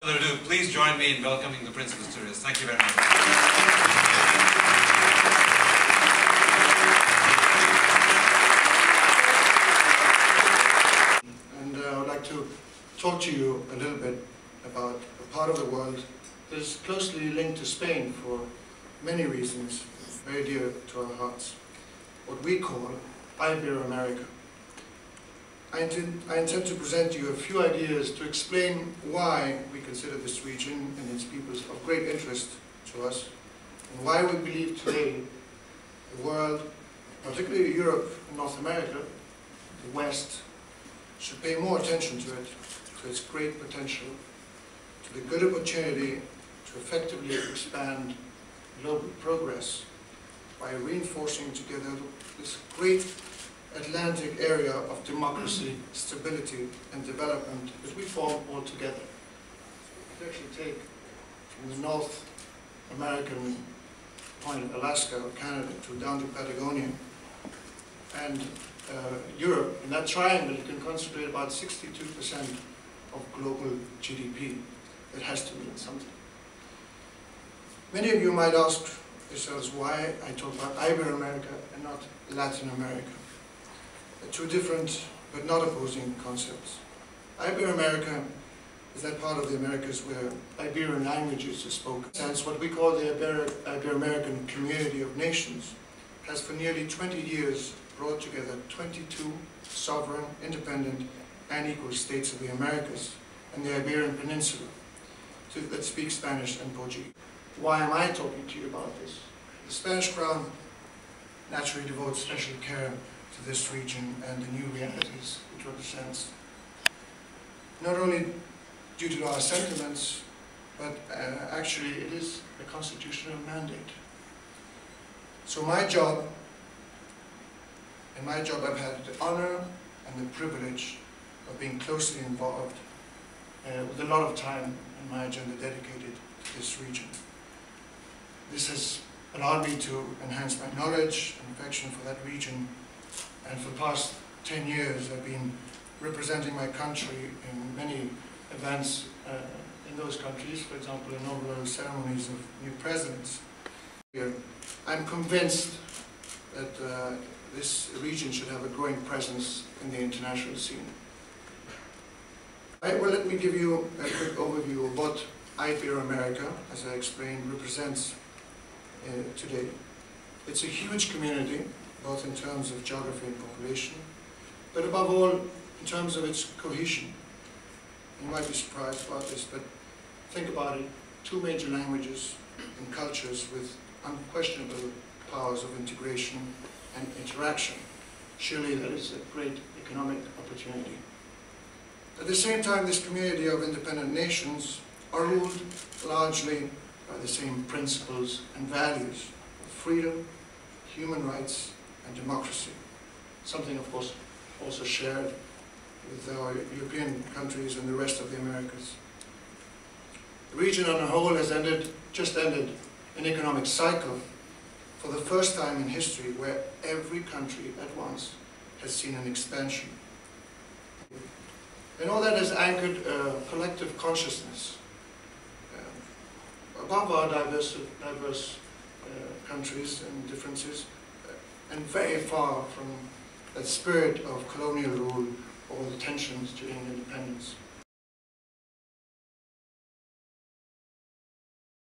Without further ado, please join me in welcoming the Principe de Asturias. Thank you very much. And I would like to talk to you a little bit about a part of the world that is closely linked to Spain for many reasons, very dear to our hearts. What we call Ibero America. I intend to present to you a few ideas to explain why we consider this region and its peoples of great interest to us, and why we believe today the world, particularly Europe and North America, the West, should pay more attention to it, to its great potential, to the good opportunity to effectively expand global progress by reinforcing together this great Atlantic area of democracy, stability and development that we form all together. We actually take from the North American point of Alaska or Canada to down to Patagonia and Europe. In that triangle you can concentrate about 62% of global GDP. It has to mean something. Many of you might ask yourselves why I talk about Ibero America and not Latin America. They're two different but not opposing concepts. Ibero America is that part of the Americas where Iberian languages are spoken. Since what we call the Ibero American Community of Nations has for nearly 20 years brought together 22 sovereign, independent and equal states of the Americas and the Iberian Peninsula that speak Spanish and Portuguese. Why am I talking to you about this? The Spanish Crown naturally devotes special care to this region and the new realities it represents. Not only due to our sentiments, but actually it is a constitutional mandate. So in my job I've had the honor and the privilege of being closely involved with a lot of time in my agenda dedicated to this region. This has allowed me to enhance my knowledge and affection for that region, and for the past 10 years I've been representing my country in many events in those countries, for example inaugural ceremonies of new presidents. I'm convinced that this region should have a growing presence in the international scene. Well, let me give you a quick overview of what Ibero America, as I explained, represents today. It's a huge community, both in terms of geography and population, but above all in terms of its cohesion. You might be surprised about this, but think about it, two major languages and cultures with unquestionable powers of integration and interaction. Surely that is a great economic opportunity. At the same time, this community of independent nations are ruled largely by the same principles and values of freedom, human rights and democracy. Something of course also shared with our European countries and the rest of the Americas. The region on the whole has just ended an economic cycle for the first time in history where every country at once has seen an expansion. And all that has anchored a collective consciousness above our diverse countries and differences, and very far from that spirit of colonial rule or the tensions during independence.